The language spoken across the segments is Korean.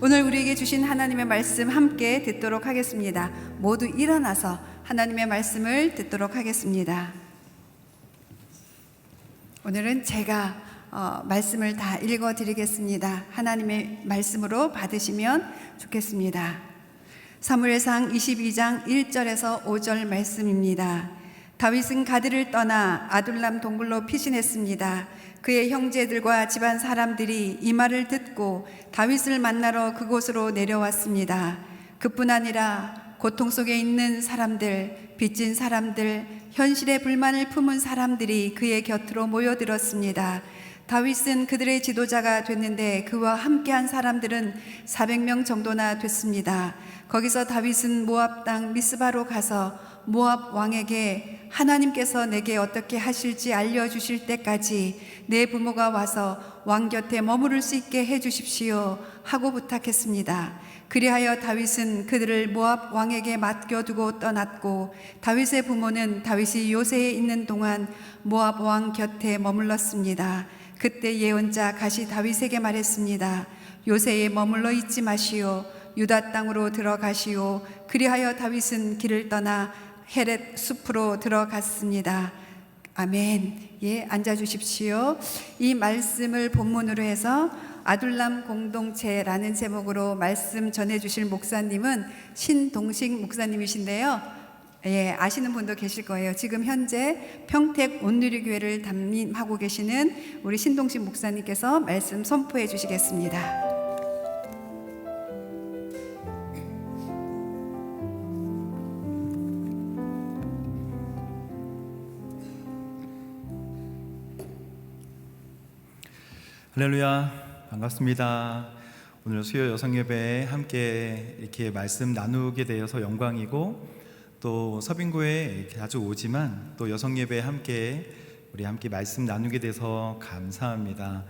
오늘 우리에게 주신 하나님의 말씀 함께 듣도록 하겠습니다. 모두 일어나서 하나님의 말씀을 듣도록 하겠습니다. 오늘은 제가 말씀을 다 읽어드리겠습니다. 하나님의 말씀으로 받으시면 좋겠습니다. 사무엘상 22장 1절에서 5절 말씀입니다. 다윗은 가드를 떠나 아둘람 동굴로 피신했습니다. 그의 형제들과 집안 사람들이 이 말을 듣고 다윗을 만나러 그곳으로 내려왔습니다. 그뿐 아니라 고통 속에 있는 사람들, 빚진 사람들, 현실의 불만을 품은 사람들이 그의 곁으로 모여들었습니다. 다윗은 그들의 지도자가 됐는데 그와 함께한 사람들은 400명 정도나 됐습니다. 거기서 다윗은 모압 땅 미스바로 가서 모압 왕에게 하나님께서 내게 어떻게 하실지 알려주실 때까지 내 부모가 와서 왕 곁에 머무를 수 있게 해주십시오 하고 부탁했습니다. 그리하여 다윗은 그들을 모압 왕에게 맡겨두고 떠났고 다윗의 부모는 다윗이 요새에 있는 동안 모압 왕 곁에 머물렀습니다. 그때 예언자 갓이 다윗에게 말했습니다. 요새에 머물러 있지 마시오. 유다 땅으로 들어가시오. 그리하여 다윗은 길을 떠나 헤렛 숲으로 들어갔습니다. 아멘. 예, 앉아주십시오. 이 말씀을 본문으로 해서 아둘람 공동체라는 제목으로 말씀 전해주실 목사님은 신동식 목사님이신데요. 예, 아시는 분도 계실 거예요. 지금 현재 평택 온누리교회를 담임하고 계시는 우리 신동식 목사님께서 말씀 선포해 주시겠습니다. 할렐루야, 반갑습니다. 오늘 수요 여성 예배에 함께 이렇게 말씀 나누게 되어서 영광이고, 또 서빙고에 자주 오지만 또 여성 예배에 우리 함께 말씀 나누게 돼서 감사합니다.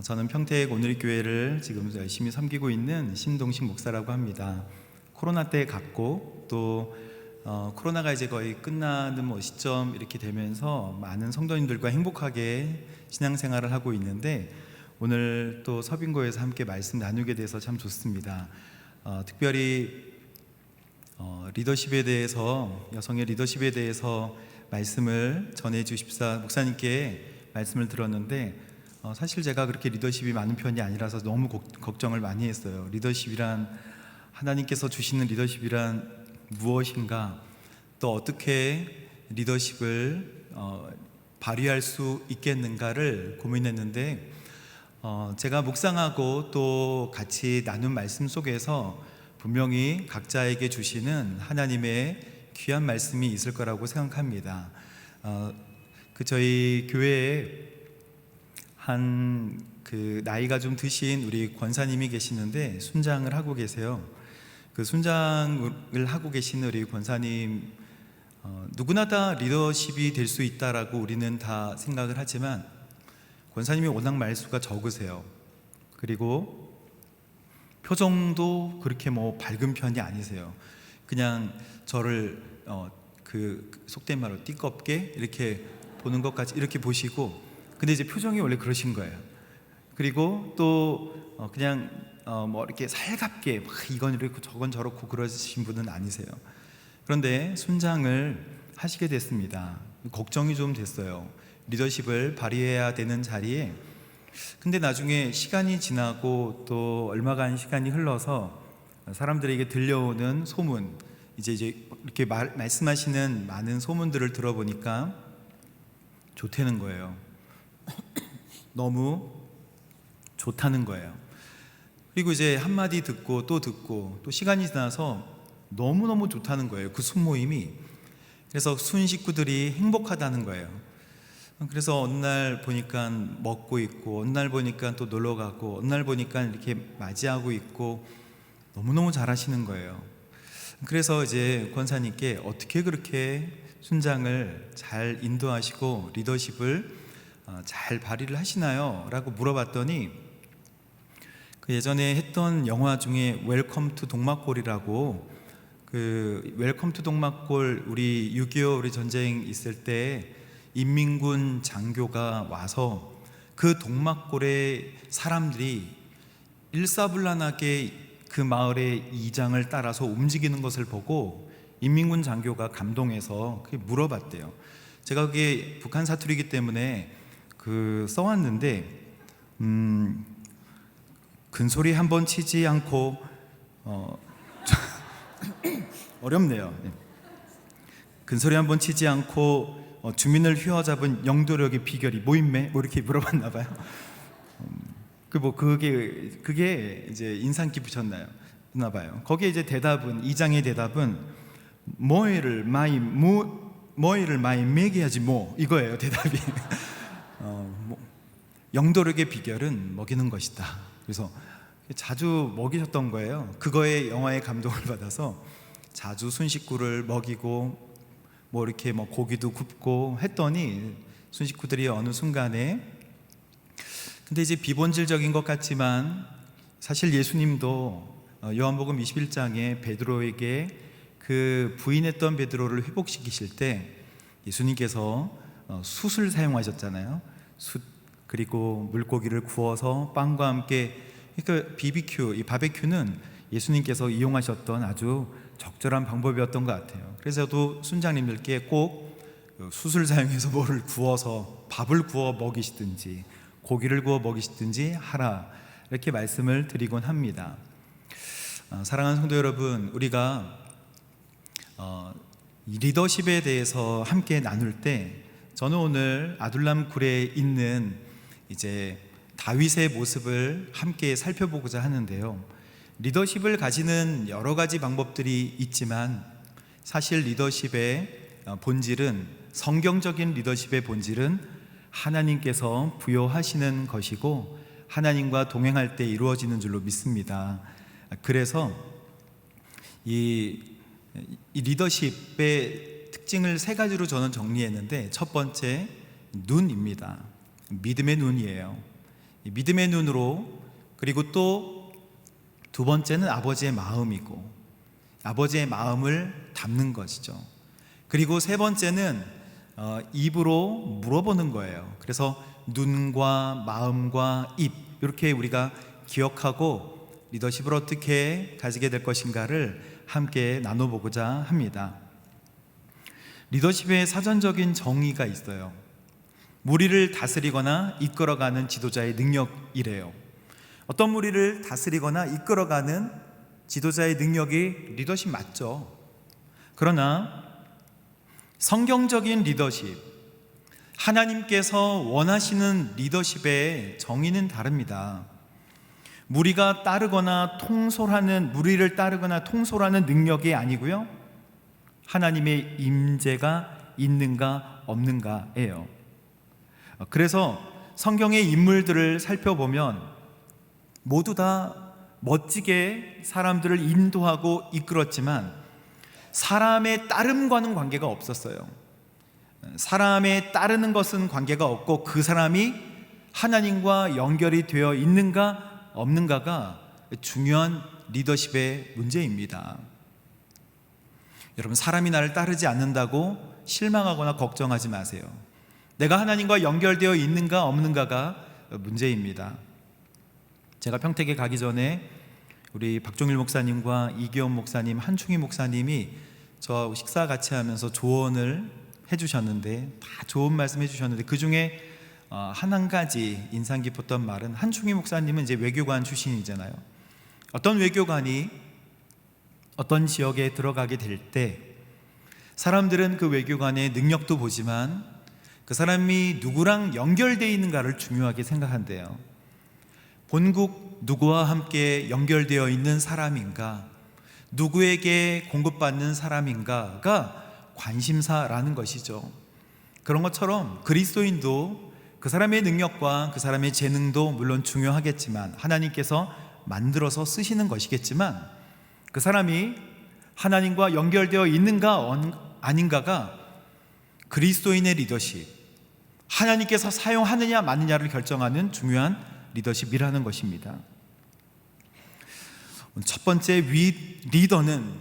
저는 평택 온누리교회를 지금 열심히 섬기고 있는 신동식 목사라고 합니다. 코로나 때 갔고 또 코로나가 이제 거의 끝나는 시점 이렇게 되면서 많은 성도님들과 행복하게 신앙생활을 하고 있는데, 오늘 또 서빙고에서 함께 말씀 나누게 돼서 참 좋습니다. 특별히 리더십에 대해서, 여성의 리더십에 대해서 말씀을 전해 주십사 목사님께 말씀을 들었는데, 사실 제가 그렇게 리더십이 많은 편이 아니라서 너무 걱정을 많이 했어요. 리더십이란, 하나님께서 주시는 리더십이란 무엇인가, 또 어떻게 리더십을 발휘할 수 있겠는가를 고민했는데, 제가 묵상하고 또 같이 나눈 말씀 속에서 분명히 각자에게 주시는 하나님의 귀한 말씀이 있을 거라고 생각합니다. 저희 교회에 나이가 좀 드신 우리 권사님이 계시는데 순장을 하고 계세요. 그 순장을 하고 계시는 우리 권사님, 누구나 다 리더십이 될 수 있다라고 우리는 다 생각을 하지만 권사님이 워낙 말수가 적으세요. 그리고 표정도 그렇게 밝은 편이 아니세요. 그냥 저를 속된 말로 띠껍게 이렇게 보는 것 같이 이렇게 보시고, 근데 이제 표정이 원래 그러신 거예요. 그리고 또 그냥 이렇게 살갑게 이건 이렇고 저건 저렇고 그러신 분은 아니세요. 그런데 순장을 하시게 됐습니다. 걱정이 좀 됐어요. 리더십을 발휘해야 되는 자리에. 근데 나중에 시간이 지나고 또 얼마간 시간이 흘러서 사람들에게 들려오는 소문, 이제 이렇게 말씀하시는 많은 소문들을 들어보니까 좋다는 거예요. 너무 좋다는 거예요. 그리고 이제 한마디 듣고 또 시간이 지나서 너무너무 좋다는 거예요. 그 순모임이. 그래서 순 식구들이 행복하다는 거예요. 그래서 어느 날 보니까 먹고 있고, 어느 날 보니까 또 놀러 가고, 어느 날 보니까 이렇게 맞이하고 있고, 너무너무 잘하시는 거예요. 그래서 이제 권사님께 어떻게 그렇게 순장을 잘 인도하시고 리더십을 잘 발휘를 하시나요? 라고 물어봤더니, 그 예전에 했던 영화 중에 웰컴 투 동막골이라고, 웰컴 투 동막골, 우리 6.25 우리 전쟁 있을 때 인민군 장교가 와서 그 동막골에 사람들이 일사불란하게 그 마을의 이장을 따라서 움직이는 것을 보고 인민군 장교가 감동해서 그게 물어봤대요. 제가 그게 북한 사투리이기 때문에 써왔는데 큰소리 한번 치지 않고 어렵네요. 큰소리 한번 치지 않고 주민을 휘어잡은 영도력의 비결이 뭐 있매? 뭐 이렇게 물어봤나 봐요. 그게 이제 인상 깊으셨나 봐요. 거기에 이제 이장의 대답은 뭐이를 많이 먹여야지 뭐 이거예요. 대답이. 영도력의 비결은 먹이는 것이다. 그래서 자주 먹이셨던 거예요. 그거에 영화의 감동을 받아서 자주 순식구를 먹이고 뭐 이렇게 고기도 굽고 했더니 순식구들이 어느 순간에, 근데 이제 비본질적인 것 같지만 사실 예수님도 요한복음 21장에 베드로에게 그 부인했던 베드로를 회복시키실 때 예수님께서 숯을 사용하셨잖아요. 숯, 그리고 물고기를 구워서 빵과 함께, 그러니까 이 바베큐는 예수님께서 이용하셨던 아주 적절한 방법이었던 것 같아요. 그래서 저도 순장님들께 꼭 숯을 사용해서 뭐를 구워서 밥을 구워 먹이시든지 고기를 구워 먹이시든지 하라, 이렇게 말씀을 드리곤 합니다. 사랑하는 성도 여러분, 우리가 이 리더십에 대해서 함께 나눌 때 저는 오늘 아둘람 굴에 있는 이제 다윗의 모습을 함께 살펴보고자 하는데요. 리더십을 가지는 여러 가지 방법들이 있지만 사실 리더십의 본질은, 성경적인 리더십의 본질은 하나님께서 부여하시는 것이고 하나님과 동행할 때 이루어지는 줄로 믿습니다. 그래서 이 리더십의 특징을 세 가지로 저는 정리했는데, 첫 번째 눈입니다. 믿음의 눈이에요. 믿음의 눈으로, 그리고 또 두 번째는 아버지의 마음이고 아버지의 마음을 담는 것이죠. 그리고 세 번째는 입으로 물어보는 거예요. 그래서 눈과 마음과 입, 이렇게 우리가 기억하고 리더십을 어떻게 가지게 될 것인가를 함께 나눠보고자 합니다. 리더십의 사전적인 정의가 있어요. 무리를 다스리거나 이끌어가는 지도자의 능력이래요. 어떤 무리를 다스리거나 이끌어가는 지도자의 능력이 리더십 맞죠. 그러나 성경적인 리더십, 하나님께서 원하시는 리더십의 정의는 다릅니다. 무리를 따르거나 통솔하는 능력이 아니고요, 하나님의 임재가 있는가 없는가예요. 그래서 성경의 인물들을 살펴보면 모두 다 멋지게 사람들을 인도하고 이끌었지만 사람의 따름과는 관계가 없었어요. 사람에 따르는 것은 관계가 없고 그 사람이 하나님과 연결이 되어 있는가 없는가가 중요한 리더십의 문제입니다. 여러분, 사람이 나를 따르지 않는다고 실망하거나 걱정하지 마세요. 내가 하나님과 연결되어 있는가 없는가가 문제입니다. 제가 평택에 가기 전에 우리 박종일 목사님과 이기원 목사님, 한충희 목사님이 저하고 식사 같이 하면서 조언을 해주셨는데, 다 좋은 말씀 해주셨는데 그 중에 한 가지 인상 깊었던 말은, 한충희 목사님은 이제 외교관 출신이잖아요. 어떤 외교관이 어떤 지역에 들어가게 될 때 사람들은 그 외교관의 능력도 보지만 그 사람이 누구랑 연결되어 있는가를 중요하게 생각한대요. 본국 누구와 함께 연결되어 있는 사람인가, 누구에게 공급받는 사람인가가 관심사라는 것이죠. 그런 것처럼 그리스도인도 그 사람의 능력과 그 사람의 재능도 물론 중요하겠지만, 하나님께서 만들어서 쓰시는 것이겠지만, 그 사람이 하나님과 연결되어 있는가 아닌가가 그리스도인의 리더십, 하나님께서 사용하느냐 마느냐를 결정하는 중요한 리더십이라는 것입니다. 첫 번째 리더는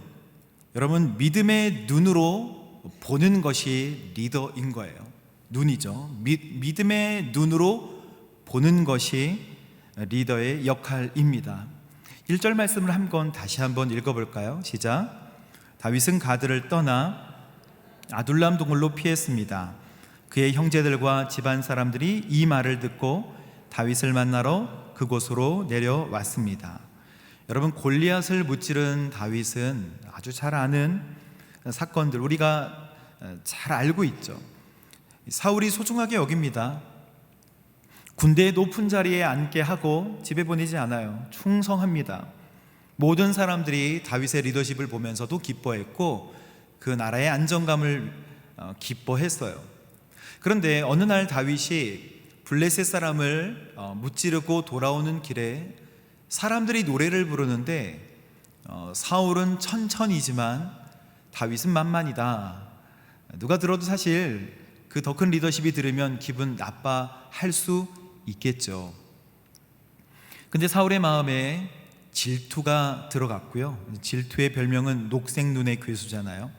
여러분, 믿음의 눈으로 보는 것이 리더인 거예요. 눈이죠. 믿음의 눈으로 보는 것이 리더의 역할입니다. 1절 말씀을 다시 한번 읽어볼까요? 시작. 다윗은 가드를 떠나 아둘람 동굴로 피했습니다. 그의 형제들과 집안 사람들이 이 말을 듣고 다윗을 만나러 그곳으로 내려왔습니다. 여러분, 골리앗을 무찌른 다윗은 아주 잘 아는 사건들, 우리가 잘 알고 있죠. 사울이 소중하게 여깁니다. 군대의 높은 자리에 앉게 하고 집에 보내지 않아요. 충성합니다. 모든 사람들이 다윗의 리더십을 보면서도 기뻐했고 그 나라의 안정감을 기뻐했어요. 그런데 어느 날 다윗이 블레셋 사람을 무찌르고 돌아오는 길에 사람들이 노래를 부르는데 사울은 천천히지만 다윗은 만만이다. 누가 들어도 사실 그 더 큰 리더십이 들으면 기분 나빠할 수 있겠죠. 근데 사울의 마음에 질투가 들어갔고요. 질투의 별명은 녹색 눈의 괴수잖아요.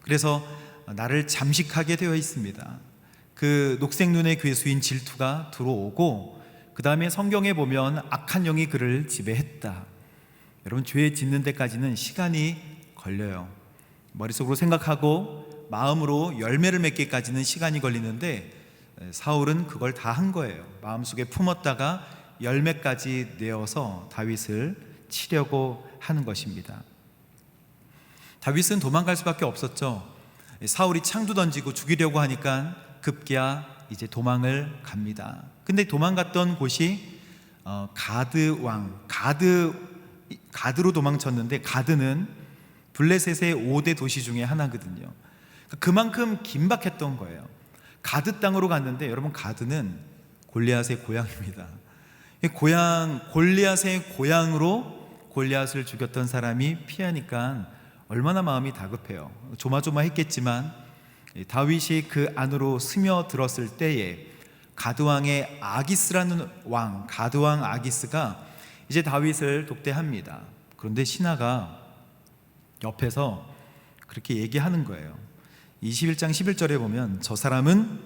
그래서 나를 잠식하게 되어 있습니다. 그 녹색 눈의 괴수인 질투가 들어오고, 그 다음에 성경에 보면 악한 영이 그를 지배했다. 여러분, 죄 짓는 데까지는 시간이 걸려요. 머릿속으로 생각하고 마음으로 열매를 맺기까지는 시간이 걸리는데 사울은 그걸 다 한 거예요. 마음속에 품었다가 열매까지 내어서 다윗을 치려고 하는 것입니다. 다윗은 도망갈 수밖에 없었죠. 사울이 창도 던지고 죽이려고 하니까 급기야 이제 도망을 갑니다. 근데 도망갔던 곳이 가드 왕, 가드로 도망쳤는데, 가드는 블레셋의 5대 도시 중에 하나거든요. 그만큼 긴박했던 거예요. 가드 땅으로 갔는데, 여러분, 가드는 골리앗의 고향입니다. 골리앗의 고향으로 골리앗을 죽였던 사람이 피하니까 얼마나 마음이 다급해요. 조마조마했겠지만 다윗이 그 안으로 스며들었을 때에 가드왕의 아기스라는 왕, 가드왕 아기스가 이제 다윗을 독대합니다. 그런데 신하가 옆에서 그렇게 얘기하는 거예요. 21장 11절에 보면 저 사람은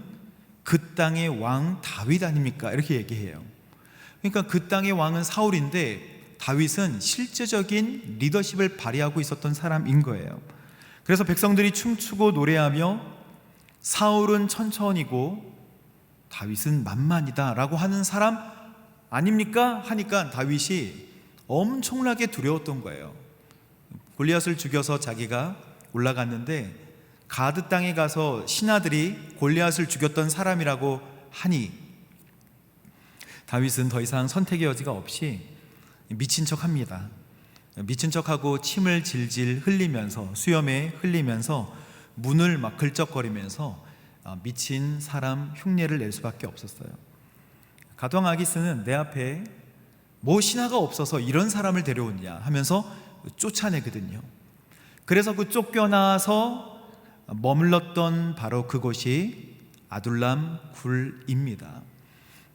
그 땅의 왕 다윗 아닙니까? 이렇게 얘기해요. 그러니까 그 땅의 왕은 사울인데 다윗은 실제적인 리더십을 발휘하고 있었던 사람인 거예요. 그래서 백성들이 춤추고 노래하며 사울은 천천히고 다윗은 만만이다 라고 하는 사람 아닙니까? 하니까 다윗이 엄청나게 두려웠던 거예요. 골리앗을 죽여서 자기가 올라갔는데 가드 땅에 가서 신하들이 골리앗을 죽였던 사람이라고 하니 다윗은 더 이상 선택의 여지가 없이 미친 척합니다. 미친 척하고 침을 질질 흘리면서, 수염에 흘리면서 문을 막 긁적거리면서 미친 사람 흉내를 낼 수밖에 없었어요. 가드왕 아기스는 내 앞에 뭐 신하가 없어서 이런 사람을 데려오냐 하면서 쫓아내거든요. 그래서 그 쫓겨나서 머물렀던 바로 그곳이 아둘람 굴입니다.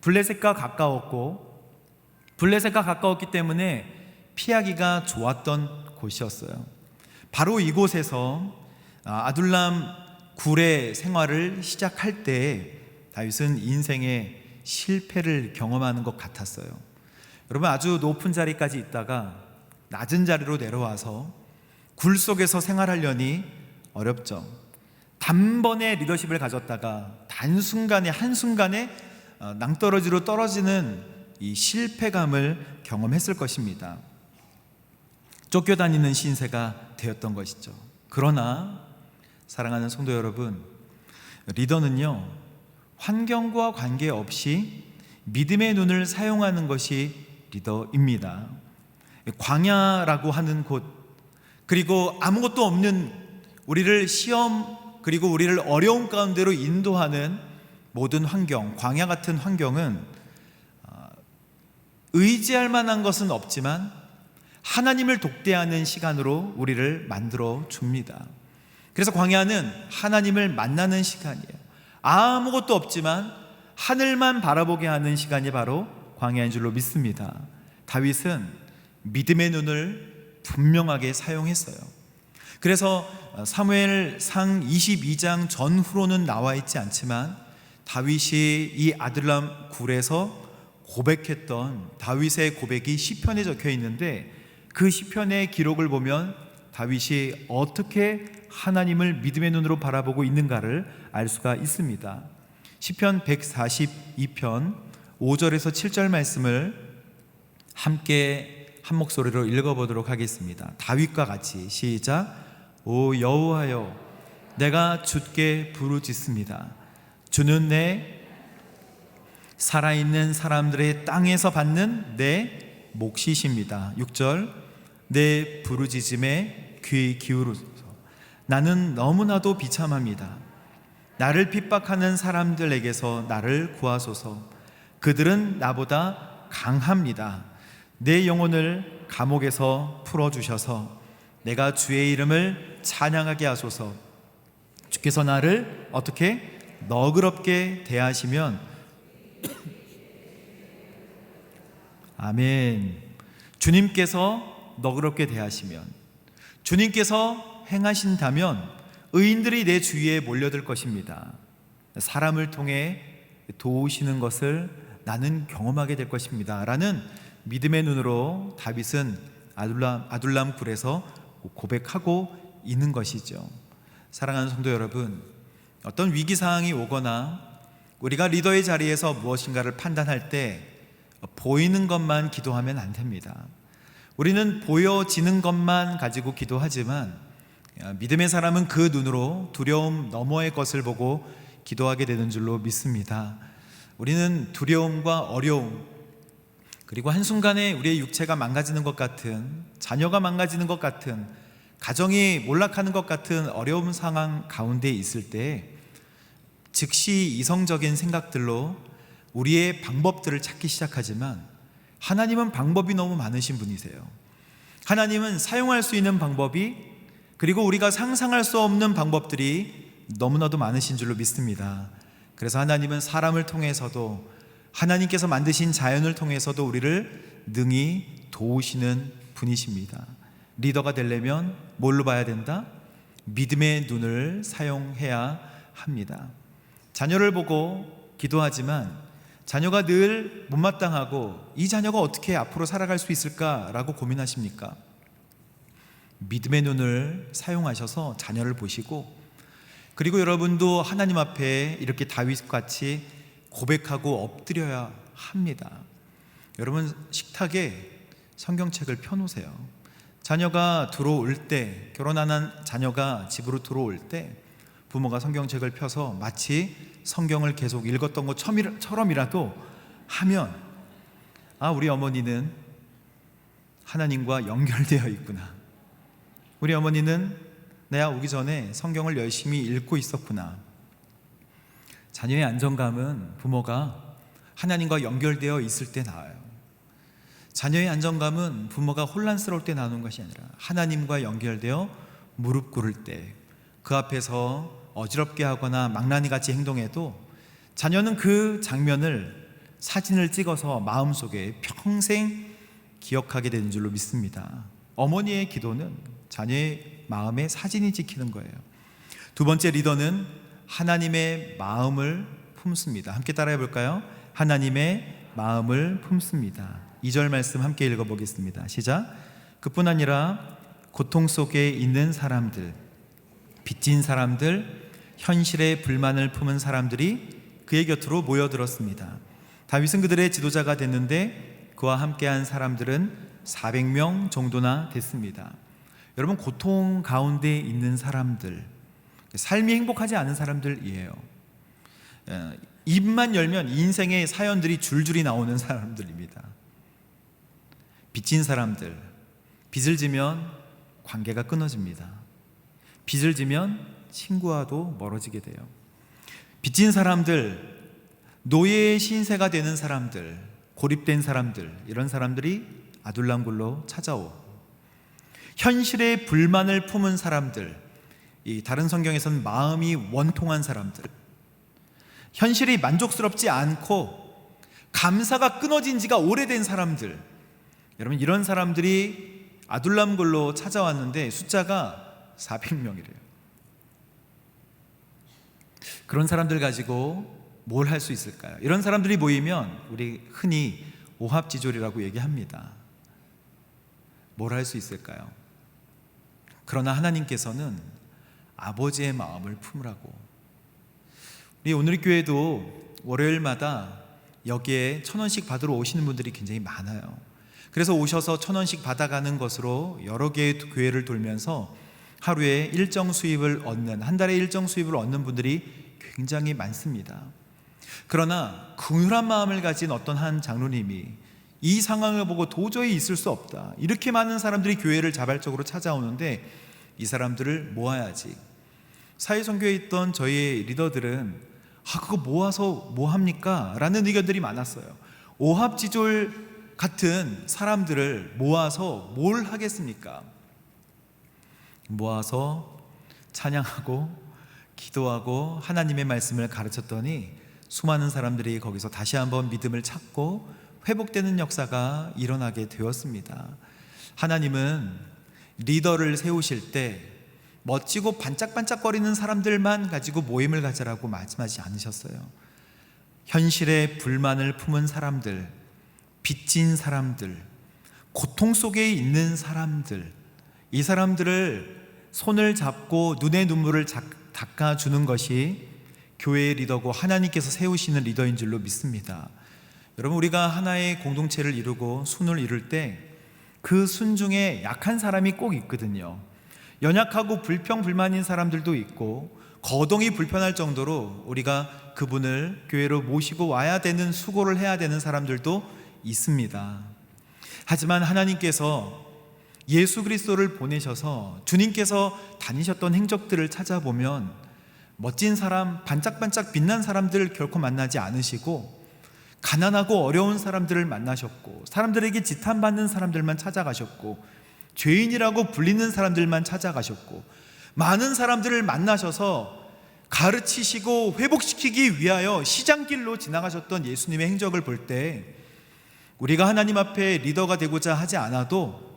블레셋과 가까웠기 때문에 피하기가 좋았던 곳이었어요. 바로 이곳에서 아둘람 굴의 생활을 시작할 때 다윗은 인생의 실패를 경험하는 것 같았어요. 여러분, 아주 높은 자리까지 있다가 낮은 자리로 내려와서 굴 속에서 생활하려니 어렵죠. 단번에 리더십을 가졌다가 한순간에 낭떠러지로 떨어지는 이 실패감을 경험했을 것입니다. 쫓겨다니는 신세가 되었던 것이죠. 그러나 사랑하는 성도 여러분, 리더는요, 환경과 관계없이 믿음의 눈을 사용하는 것이 리더입니다. 광야라고 하는 곳, 그리고 아무것도 없는 우리를 그리고 우리를 어려운 가운데로 인도하는 모든 환경, 광야 같은 환경은 의지할 만한 것은 없지만 하나님을 독대하는 시간으로 우리를 만들어 줍니다. 그래서 광야는 하나님을 만나는 시간이에요. 아무것도 없지만 하늘만 바라보게 하는 시간이 바로 광야인 줄로 믿습니다. 다윗은 믿음의 눈을 분명하게 사용했어요. 그래서 사무엘상 22장 전후로는 나와 있지 않지만 다윗이 이 아둘람 굴에서 고백했던 다윗의 고백이 시편에 적혀 있는데 그 시편의 기록을 보면 다윗이 어떻게 하나님을 믿음의 눈으로 바라보고 있는가를 알 수가 있습니다. 시편 142편 5절에서 7절 말씀을 함께 한 목소리로 읽어보도록 하겠습니다. 다윗과 같이 시작. 오 여호와여, 내가 주께 부르짖습니다. 주는 내 살아있는 사람들의 땅에서 받는 내 몫이십니다. 6절. 내 부르짖음에 귀 기울으소서. 나는 너무나도 비참합니다. 나를 핍박하는 사람들에게서 나를 구하소서. 그들은 나보다 강합니다. 내 영혼을 감옥에서 풀어주셔서 내가 주의 이름을 찬양하게 하소서. 주께서 나를 어떻게 너그럽게 대하시면 아멘. 주님께서 너그럽게 대하시면, 주님께서 행하신다면 의인들이 내 주위에 몰려들 것입니다. 사람을 통해 도우시는 것을 나는 경험하게 될 것입니다 라는 믿음의 눈으로 다윗은 아둘람 굴에서 고백하고 있는 것이죠. 사랑하는 성도 여러분, 어떤 위기상황이 오거나 우리가 리더의 자리에서 무엇인가를 판단할 때 보이는 것만 기도하면 안 됩니다. 우리는 보여지는 것만 가지고 기도하지만 믿음의 사람은 그 눈으로 두려움 너머의 것을 보고 기도하게 되는 줄로 믿습니다. 우리는 두려움과 어려움, 그리고 한순간에 우리의 육체가 망가지는 것 같은, 자녀가 망가지는 것 같은, 가정이 몰락하는 것 같은 어려운 상황 가운데 있을 때 즉시 이성적인 생각들로 우리의 방법들을 찾기 시작하지만 하나님은 방법이 너무 많으신 분이세요. 하나님은 사용할 수 있는 방법이, 그리고 우리가 상상할 수 없는 방법들이 너무나도 많으신 줄로 믿습니다. 그래서 하나님은 사람을 통해서도, 하나님께서 만드신 자연을 통해서도 우리를 능히 도우시는 분이십니다. 리더가 되려면 뭘로 봐야 된다? 믿음의 눈을 사용해야 합니다. 자녀를 보고 기도하지만 자녀가 늘 못마땅하고 이 자녀가 어떻게 앞으로 살아갈 수 있을까라고 고민하십니까? 믿음의 눈을 사용하셔서 자녀를 보시고, 그리고 여러분도 하나님 앞에 이렇게 다윗같이 고백하고 엎드려야 합니다. 여러분, 식탁에 성경책을 펴놓으세요. 자녀가 들어올 때, 결혼 안 한 자녀가 집으로 들어올 때 부모가 성경책을 펴서 마치 성경을 계속 읽었던 것처럼이라도 하면, 아, 우리 어머니는 하나님과 연결되어 있구나. 우리 어머니는 내가 오기 전에 성경을 열심히 읽고 있었구나. 자녀의 안정감은 부모가 하나님과 연결되어 있을 때 나와요. 자녀의 안정감은 부모가 혼란스러울 때 나오는 것이 아니라 하나님과 연결되어 무릎 꿇을 때, 그 앞에서 어지럽게 하거나 망나니 같이 행동해도 자녀는 그 장면을, 사진을 찍어서 마음속에 평생 기억하게 되는 줄로 믿습니다. 어머니의 기도는 자녀의 마음에 사진이 찍히는 거예요. 두 번째, 리더는 하나님의 마음을 품습니다. 함께 따라해 볼까요? 하나님의 마음을 품습니다. 2절 말씀 함께 읽어보겠습니다. 시작. 그뿐 아니라 고통 속에 있는 사람들, 빚진 사람들, 현실의 불만을 품은 사람들이 그의 곁으로 모여들었습니다. 다윗은 그들의 지도자가 됐는데 그와 함께한 사람들은 400명 정도나 됐습니다. 여러분, 고통 가운데 있는 사람들, 삶이 행복하지 않은 사람들이에요. 입만 열면 인생의 사연들이 줄줄이 나오는 사람들입니다. 빚진 사람들, 빚을 지면 관계가 끊어집니다. 빚을 지면 친구와도 멀어지게 돼요. 빚진 사람들, 노예의 신세가 되는 사람들, 고립된 사람들, 이런 사람들이 아둘람굴로 찾아오고, 현실의 불만을 품은 사람들, 이 다른 성경에서는 마음이 원통한 사람들, 현실이 만족스럽지 않고 감사가 끊어진 지가 오래된 사람들, 여러분, 이런 사람들이 아둘람굴로 찾아왔는데 숫자가 400명이래요. 그런 사람들 가지고 뭘 할 수 있을까요? 이런 사람들이 모이면 우리 흔히 오합지졸이라고 얘기합니다. 뭘 할 수 있을까요? 그러나 하나님께서는 아버지의 마음을 품으라고. 우리 오늘 교회도 월요일마다 여기에 1,000원씩 받으러 오시는 분들이 굉장히 많아요. 그래서 오셔서 1,000원씩 받아가는 것으로 여러 개의 교회를 돌면서 하루에 일정 수입을 얻는, 한 달에 일정 수입을 얻는 분들이 굉장히 많습니다. 그러나 긍휼한 마음을 가진 어떤 한 장로님이 이 상황을 보고 도저히 있을 수 없다, 이렇게 많은 사람들이 교회를 자발적으로 찾아오는데 이 사람들을 모아야지. 사회선교에 있던 저희 리더들은 그거 모아서 뭐 합니까? 라는 의견들이 많았어요. 오합지졸 같은 사람들을 모아서 뭘 하겠습니까? 모아서 찬양하고 기도하고 하나님의 말씀을 가르쳤더니 수많은 사람들이 거기서 다시 한번 믿음을 찾고 회복되는 역사가 일어나게 되었습니다. 하나님은 리더를 세우실 때 멋지고 반짝반짝거리는 사람들만 가지고 모임을 가져라고 말씀하지 않으셨어요. 현실의 불만을 품은 사람들, 빚진 사람들, 고통 속에 있는 사람들, 이 사람들을 손을 잡고 눈의 눈물을 닦아주는 것이 교회의 리더고 하나님께서 세우시는 리더인 줄로 믿습니다. 여러분, 우리가 하나의 공동체를 이루고 순을 이룰 때 그 순 중에 약한 사람이 꼭 있거든요. 연약하고 불평불만인 사람들도 있고 거동이 불편할 정도로 우리가 그분을 교회로 모시고 와야 되는, 수고를 해야 되는 사람들도 있습니다. 하지만 하나님께서 예수 그리스도를 보내셔서 주님께서 다니셨던 행적들을 찾아보면 멋진 사람, 반짝반짝 빛난 사람들을 결코 만나지 않으시고 가난하고 어려운 사람들을 만나셨고 사람들에게 지탄받는 사람들만 찾아가셨고 죄인이라고 불리는 사람들만 찾아가셨고 많은 사람들을 만나셔서 가르치시고 회복시키기 위하여 시장길로 지나가셨던 예수님의 행적을 볼 때 우리가 하나님 앞에 리더가 되고자 하지 않아도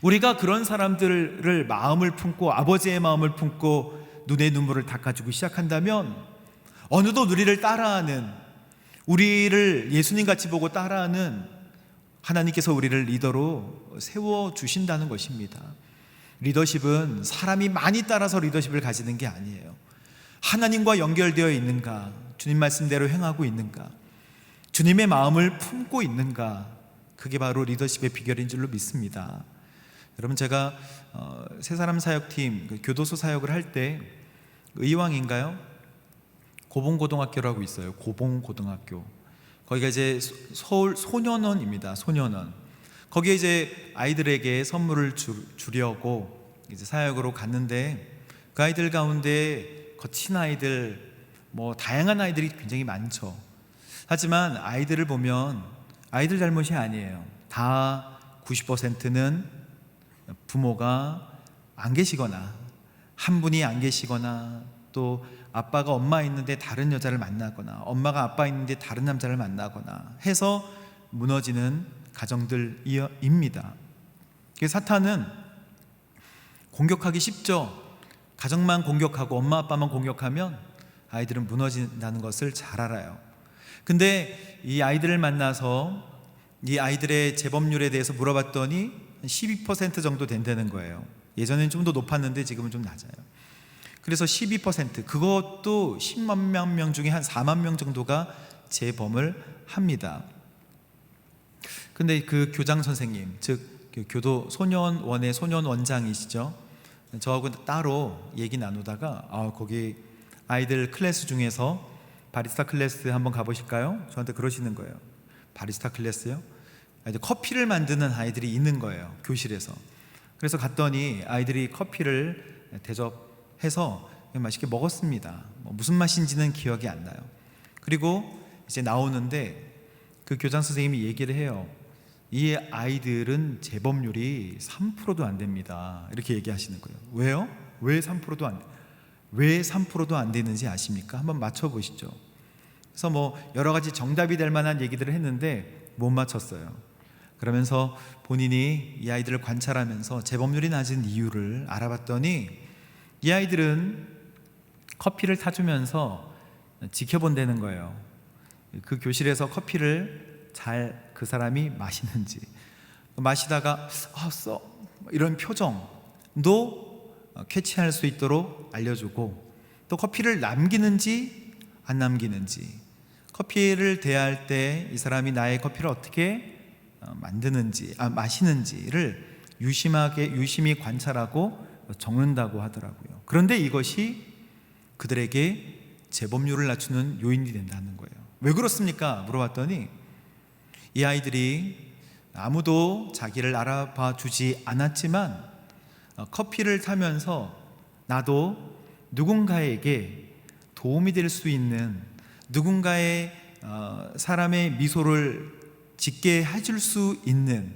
우리가 그런 사람들을 마음을 품고 아버지의 마음을 품고 눈의 눈물을 닦아주고 시작한다면 어느덧 우리를 따라하는, 우리를 예수님같이 보고 따라하는 하나님께서 우리를 리더로 세워주신다는 것입니다. 리더십은 사람이 많이 따라서 리더십을 가지는 게 아니에요. 하나님과 연결되어 있는가, 주님 말씀대로 행하고 있는가, 주님의 마음을 품고 있는가, 그게 바로 리더십의 비결인 줄로 믿습니다. 여러분, 제가 새사람 사역팀 교도소 사역을 할 때 의왕인가요? 고봉고등학교라고 있어요. 고봉고등학교. 거기가 이제 서울 소년원입니다. 소년원. 거기에 이제 아이들에게 선물을 주려고 이제 사역으로 갔는데 그 아이들 가운데 거친 아이들, 뭐 다양한 아이들이 굉장히 많죠. 하지만 아이들을 보면 아이들 잘못이 아니에요. 다 90%는 부모가 안 계시거나 한 분이 안 계시거나 또 아빠가 엄마 있는데 다른 여자를 만나거나 엄마가 아빠 있는데 다른 남자를 만나거나 해서 무너지는 가정들입니다. 사탄은 공격하기 쉽죠. 가정만 공격하고 엄마 아빠만 공격하면 아이들은 무너진다는 것을 잘 알아요. 근데 이 아이들을 만나서 이 아이들의 재범률에 대해서 물어봤더니 12% 정도 된다는 거예요. 예전에는 좀 더 높았는데 지금은 좀 낮아요. 그래서 12%, 그것도 10만 명 중에 한 4만 명 정도가 재범을 합니다. 근데 그 교장 선생님, 즉 교도 소년원의 소년원장이시죠. 저하고 따로 얘기 나누다가 거기 아이들 클래스 중에서 바리스타 클래스 한번 가보실까요? 저한테 그러시는 거예요. 바리스타 클래스요? 커피를 만드는 아이들이 있는 거예요, 교실에서. 그래서 갔더니 아이들이 커피를 대접해서 맛있게 먹었습니다. 무슨 맛인지는 기억이 안 나요. 그리고 이제 나오는데 그 교장 선생님이 얘기를 해요. 이 아이들은 재범률이 3%도 안 됩니다. 이렇게 얘기하시는 거예요. 왜요? 왜 3%도 안 되는지 아십니까? 한번 맞춰보시죠. 그래서 뭐 여러 가지 정답이 될 만한 얘기들을 했는데 못 맞췄어요. 그러면서 본인이 이 아이들을 관찰하면서 재범률이 낮은 이유를 알아봤더니 이 아이들은 커피를 타주면서 지켜본다는 거예요. 그 교실에서 커피를 잘 그 사람이 마시는지, 마시다가 이런 표정도 캐치할 수 있도록 알려주고, 또 커피를 남기는지 안 남기는지, 커피를 대할 때 이 사람이 나의 커피를 어떻게 마시는지를 유심히 관찰하고 적는다고 하더라고요. 그런데 이것이 그들에게 재범률을 낮추는 요인이 된다는 거예요. 왜 그렇습니까? 물어봤더니 이 아이들이 아무도 자기를 알아봐 주지 않았지만 커피를 타면서 나도 누군가에게 도움이 될 수 있는, 누군가의 사람의 미소를 짓게 해줄 수 있는,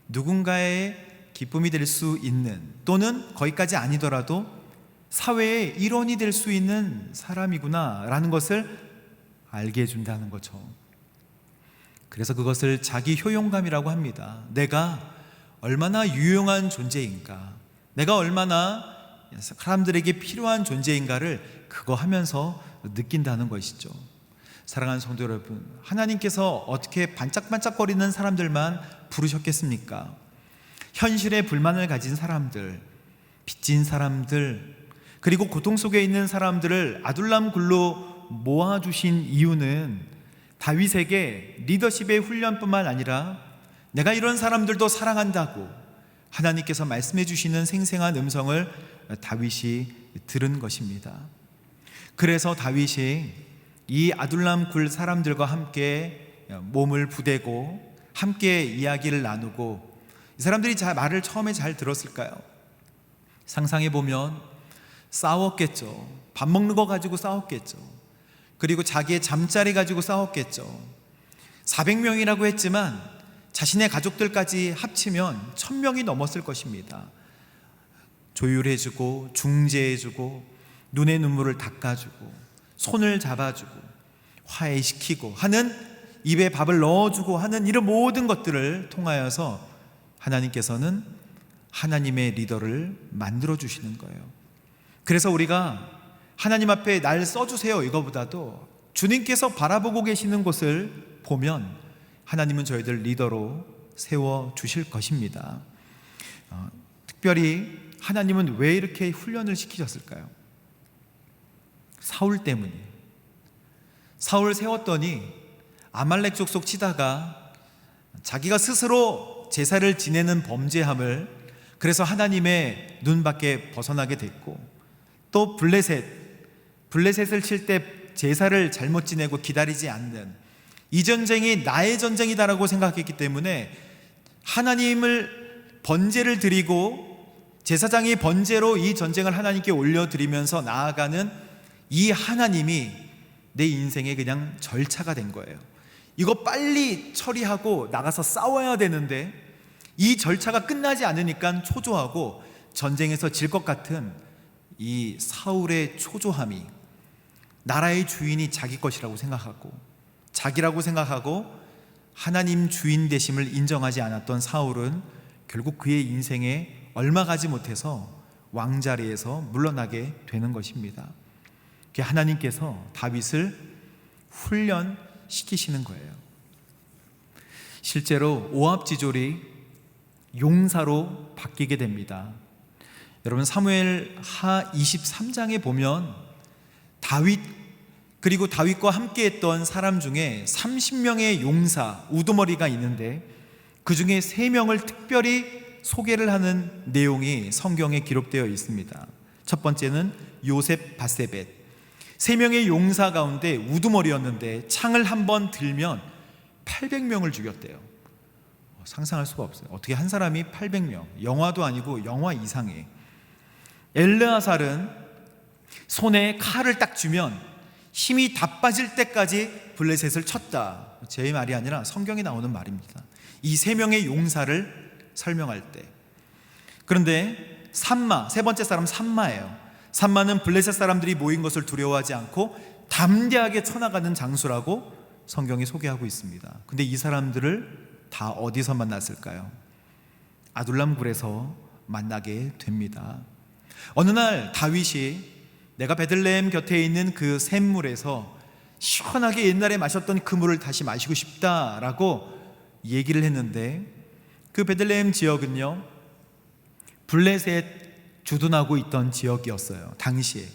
누군가의 기쁨이 될 수 있는, 또는 거기까지 아니더라도 사회의 일원이 될 수 있는 사람이구나 라는 것을 알게 해준다는 거죠. 그래서 그것을 자기 효용감이라고 합니다. 내가 얼마나 유용한 존재인가, 내가 얼마나 사람들에게 필요한 존재인가를 그거 하면서 느낀다는 것이죠. 사랑하는 성도 여러분, 하나님께서 어떻게 반짝반짝거리는 사람들만 부르셨겠습니까? 현실에 불만을 가진 사람들, 빚진 사람들, 그리고 고통 속에 있는 사람들을 아둘람 굴로 모아주신 이유는 다윗에게 리더십의 훈련뿐만 아니라 내가 이런 사람들도 사랑한다고 하나님께서 말씀해 주시는 생생한 음성을 다윗이 들은 것입니다. 그래서 다윗이 이 아둘람 굴 사람들과 함께 몸을 부대고 함께 이야기를 나누고, 이 사람들이 말을 처음에 잘 들었을까요? 상상해 보면 싸웠겠죠. 밥 먹는 거 가지고 싸웠겠죠. 그리고 자기의 잠자리 가지고 싸웠겠죠. 400명이라고 했지만 자신의 가족들까지 합치면 1000명이 넘었을 것입니다. 조율해주고 중재해주고 눈의 눈물을 닦아주고 손을 잡아주고 화해시키고 하는, 입에 밥을 넣어주고 하는 이런 모든 것들을 통하여서 하나님께서는 하나님의 리더를 만들어 주시는 거예요. 그래서 우리가 하나님 앞에 날 써주세요 이거보다도 주님께서 바라보고 계시는 곳을 보면 하나님은 저희들 리더로 세워주실 것입니다. 특별히 하나님은 왜 이렇게 훈련을 시키셨을까요? 사울 때문이에요. 사울 세웠더니 아말렉 족속 치다가 자기가 스스로 제사를 지내는 범죄함을, 그래서 하나님의 눈 밖에 벗어나게 됐고, 또 블레셋을 칠 때 제사를 잘못 지내고 기다리지 않는, 이 전쟁이 나의 전쟁이다라고 생각했기 때문에 하나님을 번제를 드리고 제사장이 번제로 이 전쟁을 하나님께 올려드리면서 나아가는 이 하나님이 내 인생에 그냥 절차가 된 거예요. 이거 빨리 처리하고 나가서 싸워야 되는데 이 절차가 끝나지 않으니까 초조하고 전쟁에서 질 것 같은 이 사울의 초조함이, 나라의 주인이 자기 것이라고 생각하고 자기라고 생각하고 하나님 주인 되심을 인정하지 않았던 사울은 결국 그의 인생에 얼마 가지 못해서 왕자리에서 물러나게 되는 것입니다. 하나님께서 다윗을 훈련시키시는 거예요. 실제로 오압지졸이 용사로 바뀌게 됩니다. 여러분, 사무엘하 23장에 보면 다윗, 그리고 다윗과 함께했던 사람 중에 30명의 용사, 우두머리가 있는데 그 중에 3명을 특별히 소개를 하는 내용이 성경에 기록되어 있습니다. 첫 번째는 요셉 바세벳. 3명의 용사 가운데 우두머리였는데 창을 한번 들면 800명을 죽였대요. 상상할 수가 없어요. 어떻게 한 사람이 800명, 영화도 아니고 영화 이상해. 엘르아살은 손에 칼을 딱 쥐면 힘이 다 빠질 때까지 블레셋을 쳤다. 제 말이 아니라 성경에 나오는 말입니다. 이 3명의 용사를 설명할 때. 그런데 삼마, 세 번째 사람 삼마예요. 삼마는 블레셋 사람들이 모인 것을 두려워하지 않고 담대하게 쳐나가는 장수라고 성경이 소개하고 있습니다. 근데 이 사람들을 다 어디서 만났을까요? 아둘람 굴에서 만나게 됩니다. 어느 날 다윗이 내가 베들레헴 곁에 있는 그 샘물에서 시원하게 옛날에 마셨던 그 물을 다시 마시고 싶다라고 얘기를 했는데, 그 베들레헴 지역은요, 블레셋 주둔하고 있던 지역이었어요, 당시에.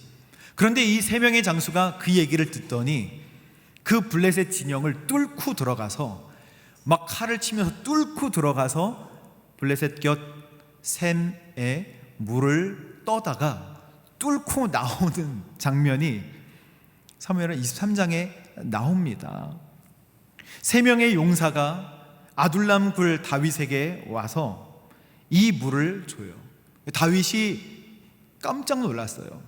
그런데 이 세 명의 장수가 그 얘기를 듣더니 그 블레셋 진영을 뚫고 들어가서 막 칼을 치면서 뚫고 들어가서 블레셋 곁 샘에 물을 떠다가 뚫고 나오는 장면이 사무엘하 23장에 나옵니다. 세 명의 용사가 아둘람 굴 다윗에게 와서 이 물을 줘요. 다윗이 깜짝 놀랐어요.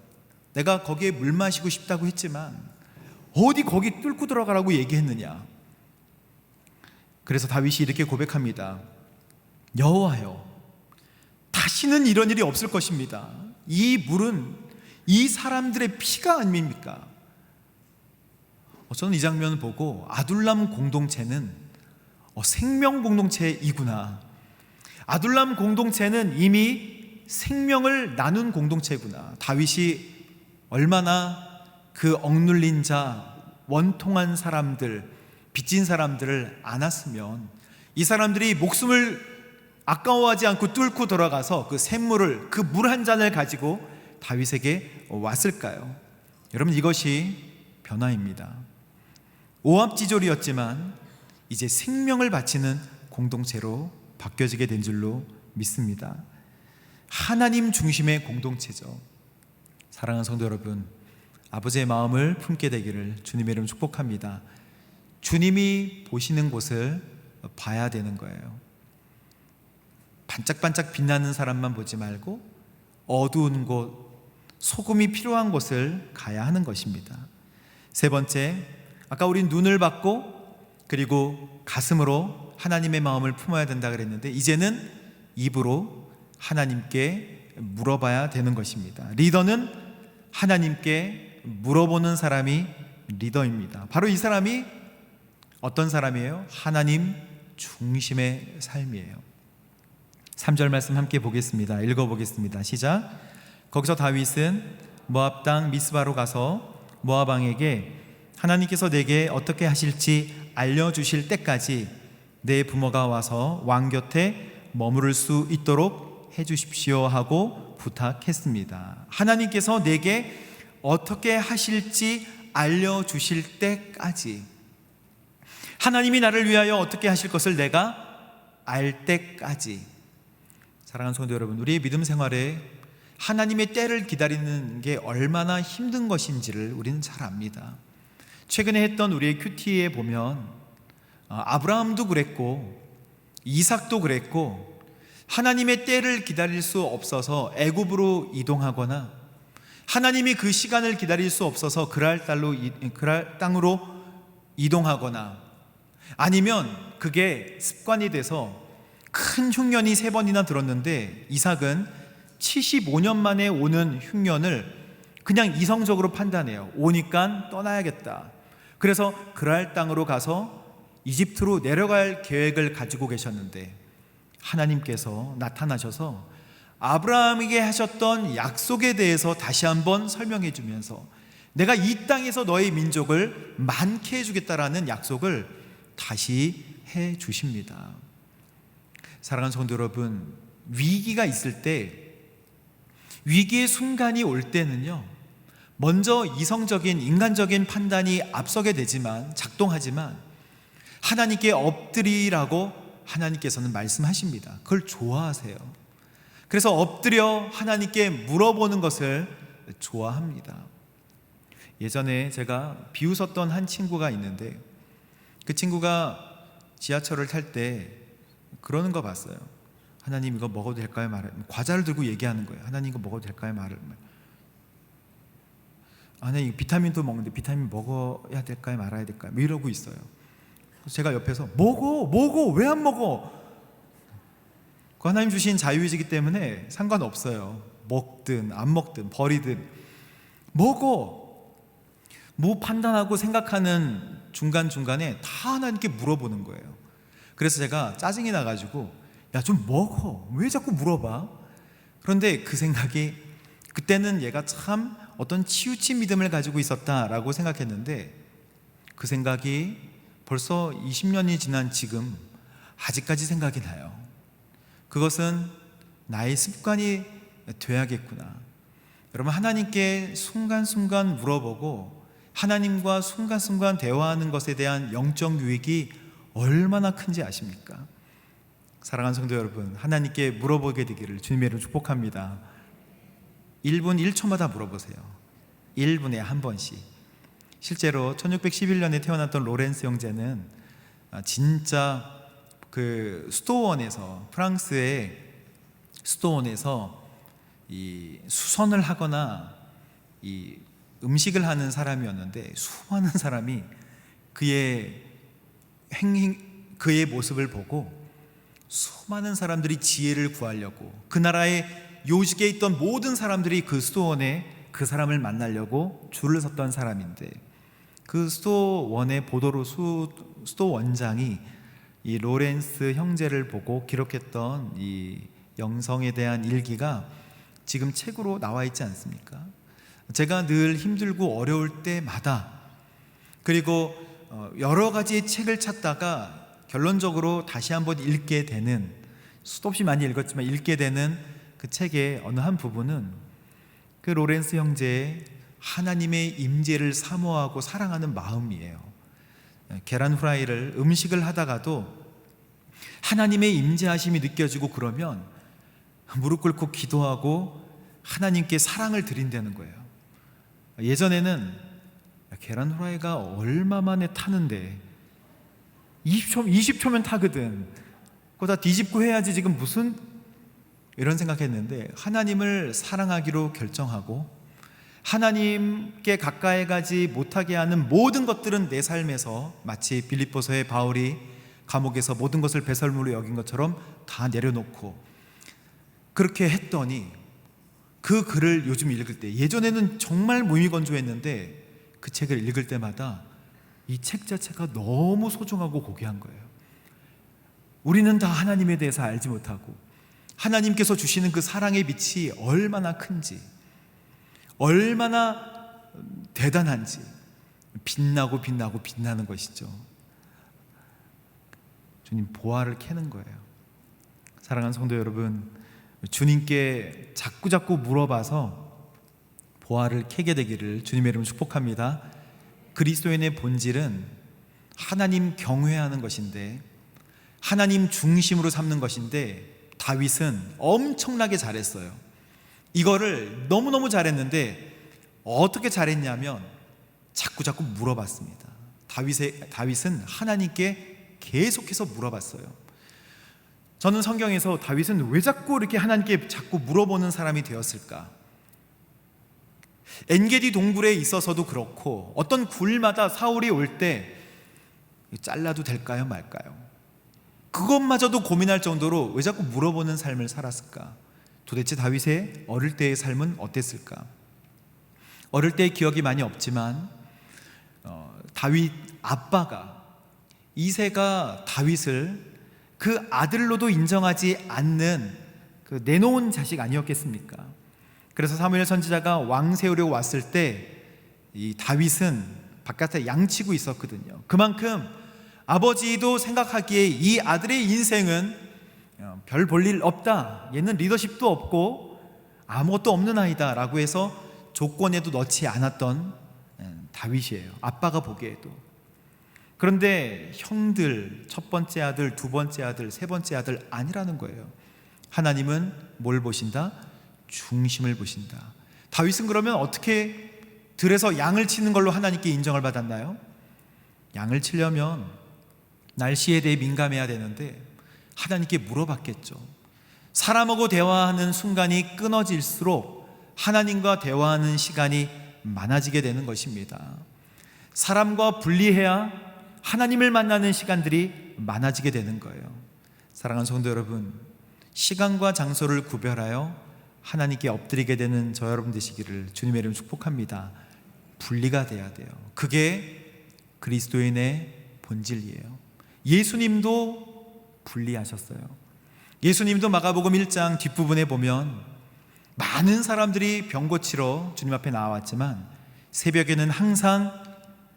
내가 거기에 물 마시고 싶다고 했지만 어디 거기 뚫고 들어가라고 얘기했느냐. 그래서 다윗이 이렇게 고백합니다. 여호와여, 다시는 이런 일이 없을 것입니다. 이 물은 이 사람들의 피가 아닙니까? 저는 이 장면을 보고 아둘람 공동체는 생명 공동체이구나. 아둘람 공동체는 이미 생명을 나눈 공동체구나. 다윗이 얼마나 그 억눌린 자, 원통한 사람들, 빚진 사람들을 안았으면 이 사람들이 목숨을 아까워하지 않고 뚫고 돌아가서 그 샘물을, 그 물 한 잔을 가지고 다윗에게 왔을까요? 여러분, 이것이 변화입니다. 오합지졸이었지만 이제 생명을 바치는 공동체로 바뀌어지게 된 줄로 믿습니다. 하나님 중심의 공동체죠. 사랑하는 성도 여러분, 아버지의 마음을 품게 되기를 주님의 이름 축복합니다. 주님이 보시는 곳을 봐야 되는 거예요. 반짝반짝 빛나는 사람만 보지 말고 어두운 곳, 소금이 필요한 곳을 가야 하는 것입니다. 세 번째, 아까 우린 눈을 받고 그리고 가슴으로 하나님의 마음을 품어야 된다 그랬는데 이제는 입으로 하나님께 물어봐야 되는 것입니다. 리더는 하나님께 물어보는 사람이 리더입니다. 바로 이 사람이 어떤 사람이에요? 하나님 중심의 삶이에요. 3절 말씀 함께 보겠습니다. 읽어보겠습니다. 시작. 거기서 다윗은 모압 땅 미스바로 가서 모압 왕에게 하나님께서 내게 어떻게 하실지 알려주실 때까지 내 부모가 와서 왕 곁에 머무를 수 있도록 해주십시오 하고 부탁했습니다. 하나님께서 내게 어떻게 하실지 알려주실 때까지, 하나님이 나를 위하여 어떻게 하실 것을 내가 알 때까지. 사랑하는 성도 여러분, 우리의 믿음 생활에 하나님의 때를 기다리는 게 얼마나 힘든 것인지를 우리는 잘 압니다. 최근에 했던 우리의 큐티에 보면 아브라함도 그랬고 이삭도 그랬고, 하나님의 때를 기다릴 수 없어서 애굽으로 이동하거나 하나님이 그 시간을 기다릴 수 없어서 그랄 땅으로 이동하거나, 아니면 그게 습관이 돼서 큰 흉년이 3번이나 들었는데 이삭은 75년 만에 오는 흉년을 그냥 이성적으로 판단해요. 오니까 떠나야겠다. 그래서 그랄 땅으로 가서 이집트로 내려갈 계획을 가지고 계셨는데 하나님께서 나타나셔서 아브라함에게 하셨던 약속에 대해서 다시 한번 설명해 주면서 내가 이 땅에서 너의 민족을 많게 해주겠다라는 약속을 다시 해 주십니다. 사랑하는 성도 여러분, 위기가 있을 때, 위기의 순간이 올 때는요, 먼저 이성적인 인간적인 판단이 앞서게 되지만, 작동하지만 하나님께 엎드리라고 하나님께서는 말씀하십니다. 그걸 좋아하세요. 그래서 엎드려 하나님께 물어보는 것을 좋아합니다. 예전에 제가 비웃었던 한 친구가 있는데 그 친구가 지하철을 탈 때 그러는 거 봤어요. 하나님 이거 먹어도 될까요? 과자를 들고 얘기하는 거예요. 하나님 이거 먹어도 될까요? 아니 비타민도 먹는데 비타민 먹어야 될까요? 말아야 될까요? 이러고 있어요. 제가 옆에서 먹어 왜 안 먹어? 그 하나님 주신 자유의지이기 때문에 상관없어요. 먹든 안 먹든 버리든 먹어. 뭐 판단하고 생각하는 중간중간에 다 하나님께 물어보는 거예요. 그래서 제가 짜증이 나가지고 야 좀 먹어, 왜 자꾸 물어봐? 그런데 그 생각이, 그때는 얘가 참 어떤 치우친 믿음을 가지고 있었다라고 생각했는데 그 생각이 벌써 20년이 지난 지금 아직까지 생각이 나요. 그것은 나의 습관이 돼야겠구나. 여러분, 하나님께 순간순간 물어보고 하나님과 순간순간 대화하는 것에 대한 영적 유익이 얼마나 큰지 아십니까? 사랑하는 성도 여러분, 하나님께 물어보게 되기를 주님의 이름으로 축복합니다. 1분 1초마다 물어보세요. 1분에 한 번씩. 실제로 1611년에 태어났던 로렌스 형제는 진짜 그 수도원에서, 프랑스의 수도원에서 이 수선을 하거나 이 음식을 하는 사람이었는데, 수많은 사람이 그의 모습을 보고 수많은 사람들이 지혜를 구하려고, 그 나라의 요직에 있던 모든 사람들이 그 수도원에 그 사람을 만나려고 줄을 섰던 사람인데, 그 수도원의 보도로 수도원장이 이 로렌스 형제를 보고 기록했던 이 영성에 대한 일기가 지금 책으로 나와 있지 않습니까? 제가 늘 힘들고 어려울 때마다, 그리고 여러 가지의 책을 찾다가 결론적으로 다시 한번 읽게 되는, 수도 없이 많이 읽었지만 읽게 되는 그 책의 어느 한 부분은 그 로렌스 형제의 하나님의 임재를 사모하고 사랑하는 마음이에요. 계란 후라이를, 음식을 하다가도 하나님의 임재하심이 느껴지고 그러면 무릎 꿇고 기도하고 하나님께 사랑을 드린다는 거예요. 예전에는 계란 후라이가 얼마 만에 타는데 20초면 타거든. 그거 다 뒤집고 해야지 지금 무슨, 이런 생각했는데, 하나님을 사랑하기로 결정하고 하나님께 가까이 가지 못하게 하는 모든 것들은 내 삶에서 마치 빌립보서의 바울이 감옥에서 모든 것을 배설물로 여긴 것처럼 다 내려놓고, 그렇게 했더니 그 글을 요즘 읽을 때, 예전에는 정말 무미건조했는데 그 책을 읽을 때마다 이 책 자체가 너무 소중하고 고귀한 거예요. 우리는 다 하나님에 대해서 알지 못하고 하나님께서 주시는 그 사랑의 빛이 얼마나 큰지, 얼마나 대단한지 빛나고 빛나고 빛나는 것이죠. 주님 보화를 캐는 거예요. 사랑하는 성도 여러분, 주님께 자꾸자꾸 물어봐서 보화를 캐게 되기를 주님의 이름으로 축복합니다. 그리스도인의 본질은 하나님 경외하는 것인데, 하나님 중심으로 삼는 것인데, 다윗은 엄청나게 잘했어요. 이거를 너무너무 잘했는데 어떻게 잘했냐면 자꾸자꾸 물어봤습니다. 다윗은 하나님께 계속해서 물어봤어요. 저는 성경에서 다윗은 왜 자꾸 이렇게 하나님께 자꾸 물어보는 사람이 되었을까? 엔게디 동굴에 있어서도 그렇고, 어떤 굴마다 사울이 올 때 잘라도 될까요 말까요? 그것마저도 고민할 정도로 왜 자꾸 물어보는 삶을 살았을까? 도대체 다윗의 어릴 때의 삶은 어땠을까? 어릴 때의 기억이 많이 없지만 다윗 아빠가, 이새가 다윗을 그 아들로도 인정하지 않는 그 내놓은 자식 아니었겠습니까? 그래서 사무엘 선지자가 왕 세우려고 왔을 때 이 다윗은 바깥에 양치고 있었거든요. 그만큼 아버지도 생각하기에 이 아들의 인생은 별 볼 일 없다, 얘는 리더십도 없고 아무것도 없는 아이다 라고 해서 조건에도 넣지 않았던 다윗이에요. 아빠가 보기에도. 그런데 형들, 첫 번째 아들, 두 번째 아들, 세 번째 아들 아니라는 거예요. 하나님은 뭘 보신다? 중심을 보신다. 다윗은 그러면 어떻게 들에서 양을 치는 걸로 하나님께 인정을 받았나요? 양을 치려면 날씨에 대해 민감해야 되는데 하나님께 물어봤겠죠. 사람하고 대화하는 순간이 끊어질수록 하나님과 대화하는 시간이 많아지게 되는 것입니다. 사람과 분리해야 하나님을 만나는 시간들이 많아지게 되는 거예요. 사랑하는 성도 여러분, 시간과 장소를 구별하여 하나님께 엎드리게 되는 저 여러분 되시기를 주님의 이름으로 축복합니다. 분리가 돼야 돼요. 그게 그리스도인의 본질이에요. 예수님도 분리하셨어요. 예수님도 마가복음 1장 뒷부분에 보면 많은 사람들이 병 고치러 주님 앞에 나왔지만 새벽에는 항상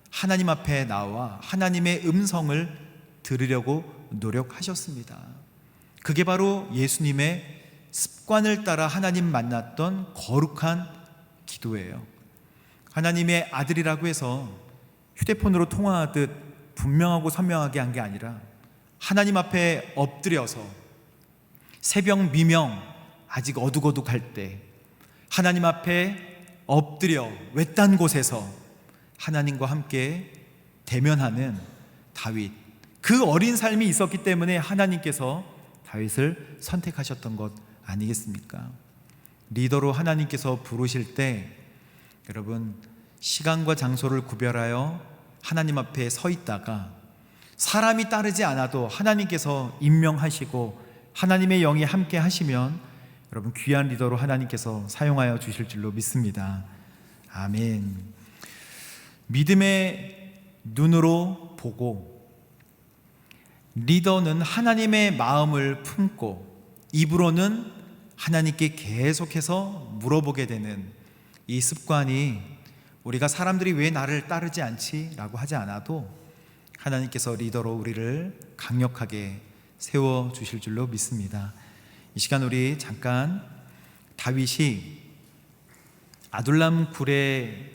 하나님 앞에 나와 하나님의 음성을 들으려고 노력하셨습니다. 그게 바로 예수님의 습관을 따라 하나님 만났던 거룩한 기도예요. 하나님의 아들이라고 해서 휴대폰으로 통화하듯 분명하고 선명하게 한 게 아니라 하나님 앞에 엎드려서 새벽 미명 아직 어둑어둑할 때 하나님 앞에 엎드려 외딴 곳에서 하나님과 함께 대면하는 다윗, 그 어린 삶이 있었기 때문에 하나님께서 다윗을 선택하셨던 것 아니겠습니까? 리더로 하나님께서 부르실 때 여러분, 시간과 장소를 구별하여 하나님 앞에 서 있다가 사람이 따르지 않아도 하나님께서 임명하시고 하나님의 영이 함께 하시면 여러분, 귀한 리더로 하나님께서 사용하여 주실 줄로 믿습니다. 아멘. 믿음의 눈으로 보고 리더는 하나님의 마음을 품고 입으로는 하나님께 계속해서 물어보게 되는 이 습관이, 우리가 사람들이 왜 나를 따르지 않지? 라고 하지 않아도 하나님께서 리더로 우리를 강력하게 세워주실 줄로 믿습니다. 이 시간 우리 잠깐 다윗이 아둘람 굴에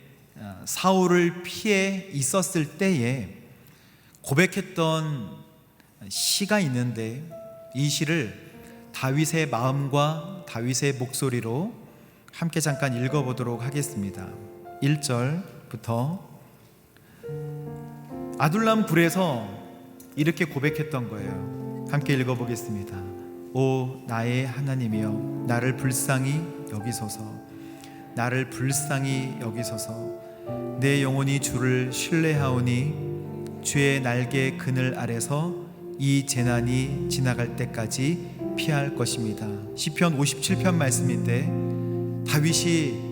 사울을 피해 있었을 때에 고백했던 시가 있는데, 이 시를 다윗의 마음과 다윗의 목소리로 함께 잠깐 읽어보도록 하겠습니다. 1절부터 아둘람 굴에서 이렇게 고백했던 거예요. 함께 읽어보겠습니다. 오 나의 하나님이여, 나를 불쌍히 여기소서. 나를 불쌍히 여기소서. 내 영혼이 주를 신뢰하오니 주의 날개 그늘 아래서 이 재난이 지나갈 때까지 피할 것입니다. 시편 57편 말씀인데, 다윗이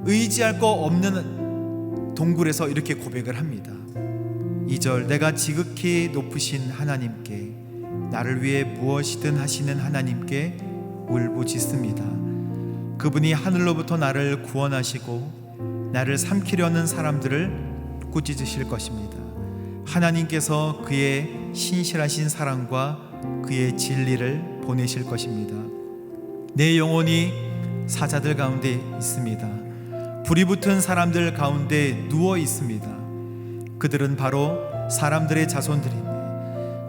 의지할 거 없는 동굴에서 이렇게 고백을 합니다. 2절, 내가 지극히 높으신 하나님께, 나를 위해 무엇이든 하시는 하나님께 울부짖습니다. 그분이 하늘로부터 나를 구원하시고 나를 삼키려는 사람들을 꾸짖으실 것입니다. 하나님께서 그의 신실하신 사랑과 그의 진리를 보내실 것입니다. 내 영혼이 사자들 가운데 있습니다. 불이 붙은 사람들 가운데 누워 있습니다. 그들은 바로 사람들의 자손들이니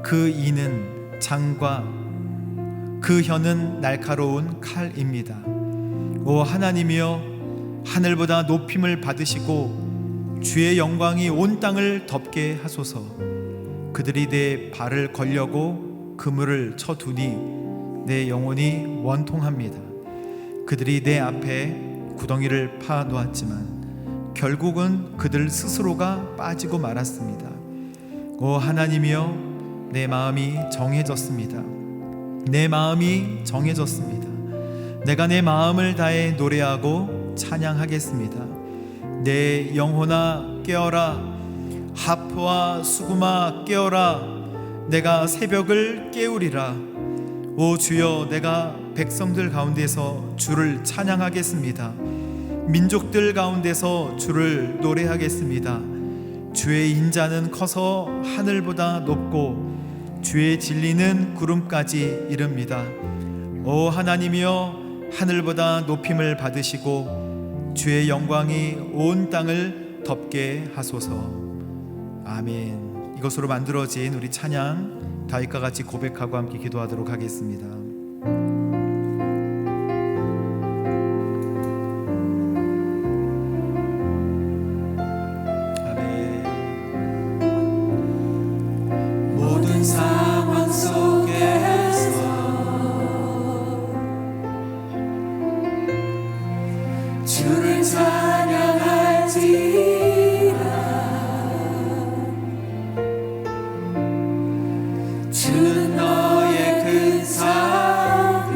그 이는 장과 그 혀는 날카로운 칼입니다. 오 하나님이여, 하늘보다 높임을 받으시고 주의 영광이 온 땅을 덮게 하소서. 그들이 내 발을 걸려고 그물을 쳐두니 내 영혼이 원통합니다. 그들이 내 앞에 구덩이를 파 놓았지만 결국은 그들 스스로가 빠지고 말았습니다. 오 하나님이여, 내 마음이 정해졌습니다. 내 마음이 정해졌습니다. 내가 내 마음을 다해 노래하고 찬양하겠습니다. 내 영혼아 깨어라, 하프와 수구마 깨어라. 내가 새벽을 깨우리라. 오 주여, 내가 백성들 가운데서 주를 찬양하겠습니다. 민족들 가운데서 주를 노래하겠습니다. 주의 인자는 커서 하늘보다 높고 주의 진리는 구름까지 이릅니다. 오 하나님이여, 하늘보다 높임을 받으시고 주의 영광이 온 땅을 덮게 하소서. 아멘. 이것으로 만들어진 우리 찬양 다윗과 같이 고백하고 함께 기도하도록 하겠습니다. 상황 속에서 주를 찬양할지라. 주는 너의 큰 사랑,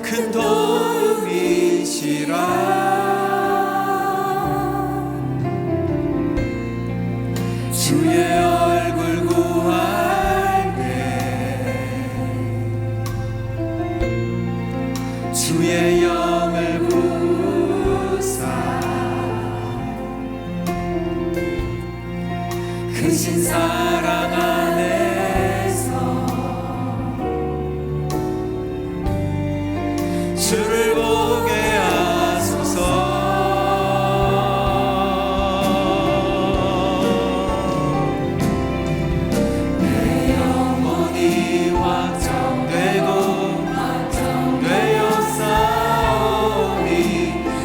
큰 도움이시라. 주의 얼굴 구할 때 주의 영을 구사 그 주를 보게 하소서. 내 영혼이 확정되고 되었사오니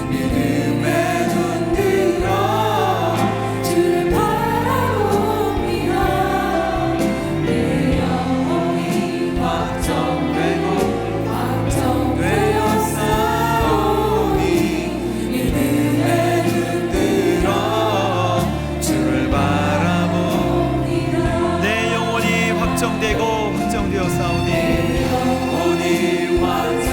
믿음의 눈 들어 주를 바라봅니다. 내 영혼이 확정되고 되었사오니 믿음의 눈 들어 주를 바라봅니다. 내 영혼이 확정되고 확정되었사오니 영혼이 확정